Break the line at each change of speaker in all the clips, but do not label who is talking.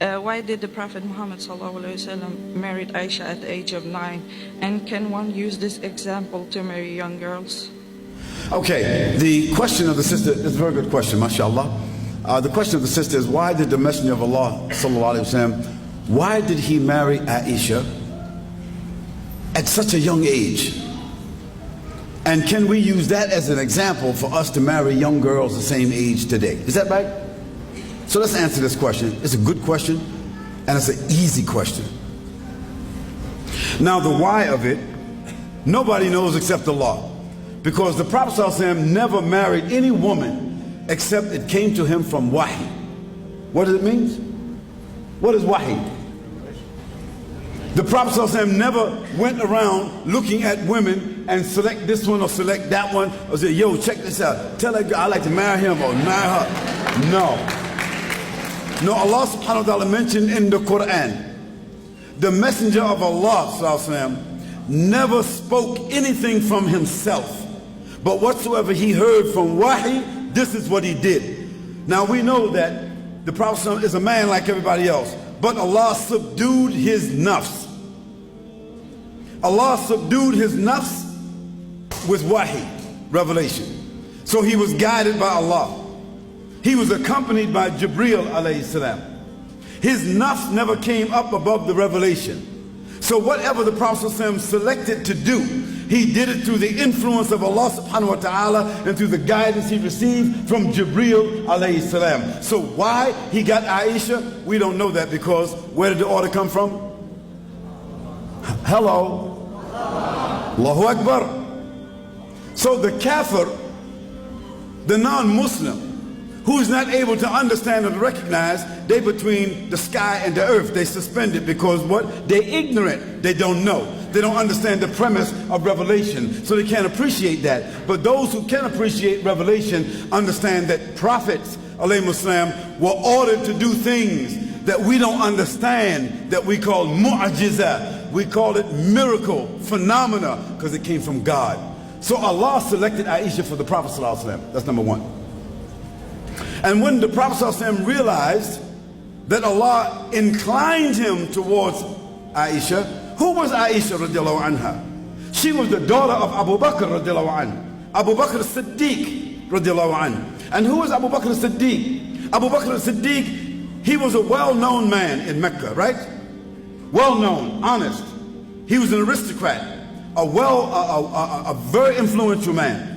Why did the Prophet Muhammad ﷺ married Aisha at the age of 9? And can one use this example to marry young girls?
Okay, the question of the sister is a very good question, mashallah. The question of the sister is, why did the Messenger of Allah ﷺ, why did he marry Aisha at such a young age? And can we use that as an example for us to marry young girls the same age today? Is that right? So let's answer this question. It's a good question, and it's an easy question. Now the why of it, nobody knows except Allah. Because the Prophet ﷺ never married any woman except it came to him from wahi. What does it mean? What is wahi? The Prophet ﷺ never went around looking at women and select this one or select that one or say, yo, check this out. Tell that girl I'd like to marry him or marry her. No. No, Allah subhanahu wa ta'ala mentioned in the Quran, the Messenger of Allah ﷺ never spoke anything from himself, but whatsoever he heard from wahi, this is what he did. Now we know that the Prophet ﷺ is a man like everybody else, but Allah subdued his nafs. Allah subdued his nafs with wahi, revelation. So he was guided by Allah. He was accompanied by Jibreel alayhi salam. His nafs never came up above the revelation. So whatever the Prophet ﷺ selected to do, he did it through the influence of Allah subhanahu wa ta'ala and through the guidance he received from Jibreel alayhi salam. So why he got Aisha, we don't know that, because where did the order come from? Hello. Allahu Akbar. So the kafir, the non-Muslim, who is not able to understand and recognize, they between the sky and the earth, they suspended because what? They're ignorant, they don't know. They don't understand the premise of revelation, so they can't appreciate that. But those who can appreciate revelation understand that prophets, alayhimus salam, were ordered to do things that we don't understand, that we call mu'ajiza. We call it miracle, phenomena, because it came from God. So Allah selected Aisha for the Prophet ﷺ. That's number one. And when the Prophet ﷺ realized that Allah inclined him towards Aisha, who was Aisha radiallahu anha? She was the daughter of Abu Bakr radiallahu anhu. Abu Bakr as-Siddiq radiallahu anhu. And who was Abu Bakr as-Siddiq? Abu Bakr as-Siddiq, he was a well-known man in Mecca, right? Well-known, honest. He was an aristocrat, a very influential man.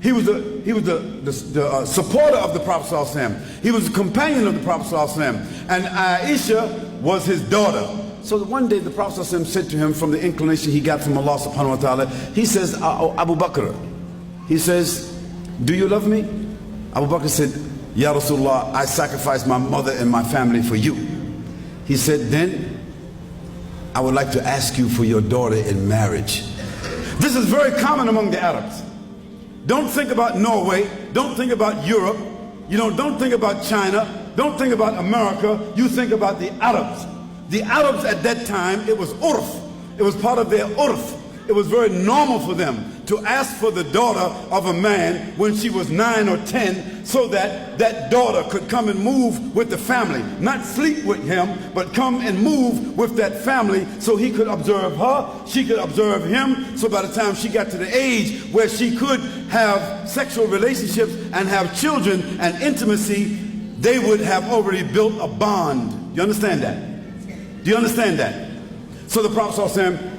He was the supporter of the Prophet ﷺ. He was a companion of the Prophet ﷺ. And Aisha was his daughter. So one day the Prophet ﷺ said to him, from the inclination he got from Allah subhanahu wa ta'ala, he says, Abu Bakr, he says, do you love me? Abu Bakr said, Ya Rasulullah, I sacrificed my mother and my family for you. He said, then I would like to ask you for your daughter in marriage. This is very common among the Arabs. Don't think about Norway, don't think about Europe, don't think about China, don't think about America, you think about the Arabs. The Arabs at that time, it was urf, it was part of their urf. It was very normal for them to ask for the daughter of a man when she was 9 or 10, so that that daughter could come and move with the family. Not sleep with him, but come and move with that family so he could observe her, she could observe him. So by the time she got to the age where she could have sexual relationships and have children and intimacy, they would have already built a bond. You understand that? Do you understand that? So the Prophet ﷺ,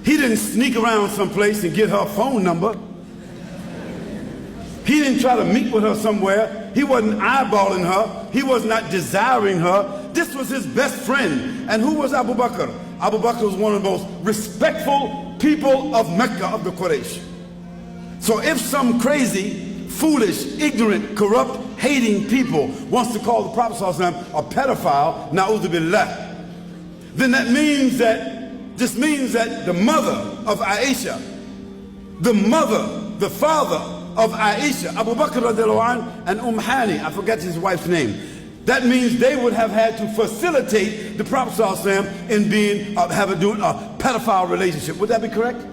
he didn't sneak around someplace and get her phone number. He didn't try to meet with her somewhere. He wasn't eyeballing her. He was not desiring her. This was his best friend. And who was Abu Bakr? Abu Bakr was one of the most respectful people of Mecca, of the Quraysh. So if some crazy, foolish, ignorant, corrupt, hating people wants to call the Prophet ﷺ a pedophile, na'udhu billah, then that means that this means that the mother of Aisha, the father of Aisha, Abu Bakr radiallahu anhu, and Hani, I forget his wife's name. That means they would have had to facilitate the Prophet ﷺ in doing a pedophile relationship. Would that be correct?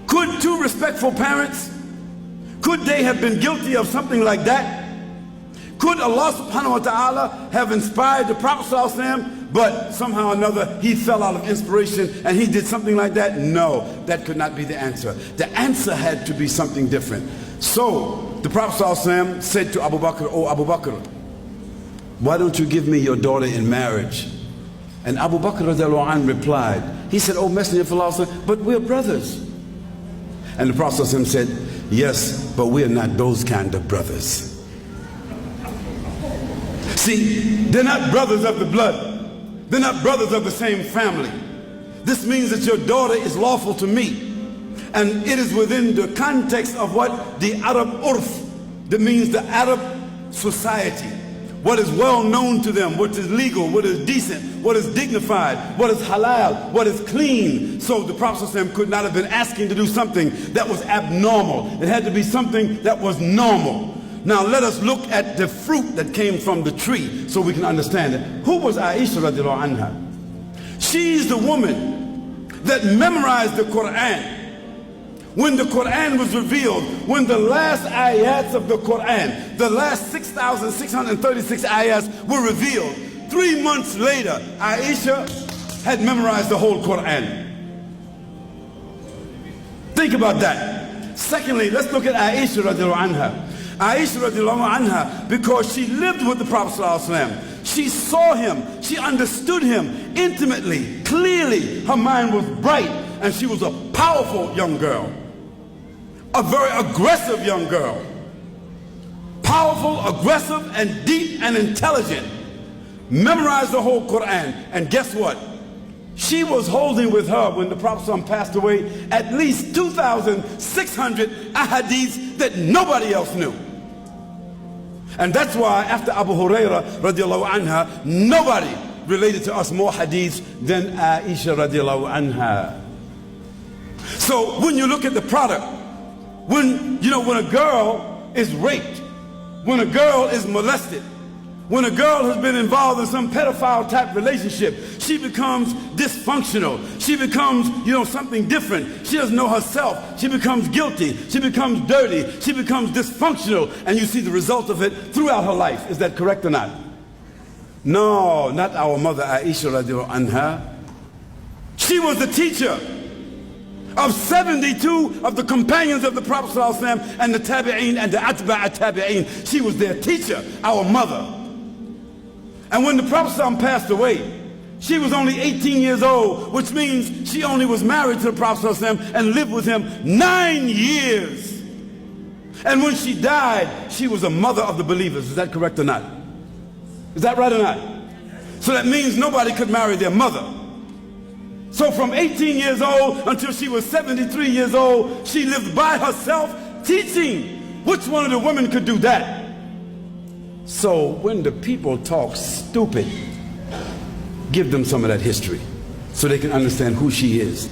Could two respectful parents, could they have been guilty of something like that? Could Allah subhanahu wa ta'ala have inspired the Prophet sallallahu alaihi wasallam, but somehow or another he fell out of inspiration and he did something like that? No, that could not be the answer. The answer had to be something different. So the Prophet sallallahu alaihi wasallam said to Abu Bakr, "Oh Abu Bakr, why don't you give me your daughter in marriage?" And Abu Bakr radiallahu anh replied, he said, "Oh Messenger of Allah, but we're brothers." And the Prophet sallallahu alaihi wasallam said, "Yes, but we're not those kind of brothers." See, they're not brothers of the blood. They're not brothers of the same family. This means that your daughter is lawful to me. And it is within the context of what the Arab urf, that means the Arab society. What is well known to them, what is legal, what is decent, what is dignified, what is halal, what is clean. So the Prophet ﷺ could not have been asking to do something that was abnormal. It had to be something that was normal. Now let us look at the fruit that came from the tree so we can understand it. Who was Aisha radiallahu anha? She's the woman that memorized the Quran. When the Quran was revealed, when the last ayats of the Quran, the last 6,636 ayats were revealed, 3 months later, Aisha had memorized the whole Quran. Think about that. Secondly, let's look at Aisha radiallahu anha. Aisha radiallahu anha, because she lived with the Prophet sallallahu alaihi wasallam. She saw him, she understood him intimately, clearly. Her mind was bright, and she was a powerful young girl. A very aggressive young girl. Powerful, aggressive, and deep and intelligent. Memorized the whole Quran. And guess what? She was holding with her, when the Prophet passed away, at least 2,600 ahadiths that nobody else knew. And that's why after Abu Hurairah radiallahu anha, nobody related to us more hadiths than Aisha radiallahu anha. So when you look at the product, when a girl is raped, when a girl is molested, when a girl has been involved in some pedophile type relationship, she becomes dysfunctional. She becomes, something different. She doesn't know herself. She becomes guilty. She becomes dirty. She becomes dysfunctional. And you see the result of it throughout her life. Is that correct or not? No, not our mother Aisha radiallahu anha. She was the teacher of 72 of the companions of the Prophet ﷺ and the tabi'een and the atba' tabi'een. She was their teacher, our mother. And when the Prophet ﷺ passed away, she was only 18 years old, which means she only was married to the Prophet ﷺ and lived with him 9 years. And when she died, she was a mother of the believers. Is that correct or not? Is that right or not? So that means nobody could marry their mother. So from 18 years old until she was 73 years old, she lived by herself teaching. Which one of the women could do that? So when the people talk stupid, give them some of that history so they can understand who she is.